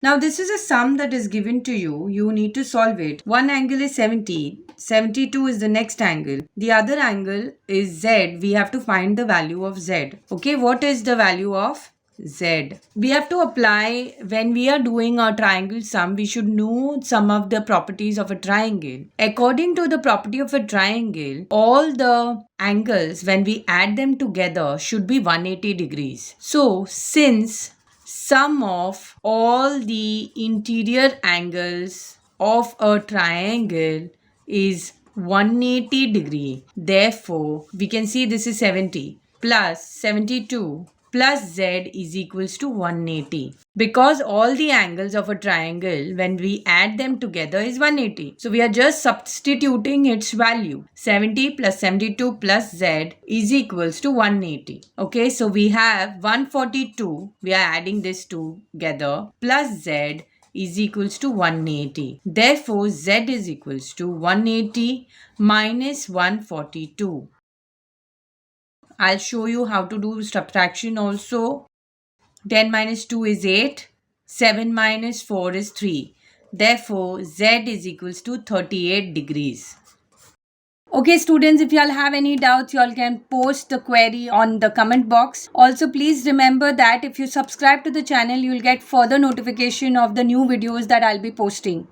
Now this is a sum that is given to you. You need to solve it. One angle is 70. 72 is the next angle. The other angle is Z. We have to find the value of Z. Okay, what is the value of Z? We have to apply, when we are doing our triangle sum, we should know some of the properties of a triangle. According to the property of a triangle, all the angles, when we add them together, should be 180 degrees. So since sum of all the interior angles of a triangle is 180 degree. Therefore, we can see this is 70 plus 72 plus z is equals to 180. Because all the angles of a triangle, when we add them together, is 180. So we are just substituting its value. 70 plus 72 plus z is equals to 180. Okay, so we have 142. We are adding this together plus z is equals to 180. Therefore, z is equals to 180 minus 142. I'll show you how to do subtraction also. 10 minus 2 is 8. 7 minus 4 is 3. Therefore, z is equals to 38 degrees. Okay students, if you all have any doubts, you all can post the query on the comment box. Also, please remember that if you subscribe to the channel, you will get further notification of the new videos that I'll be posting.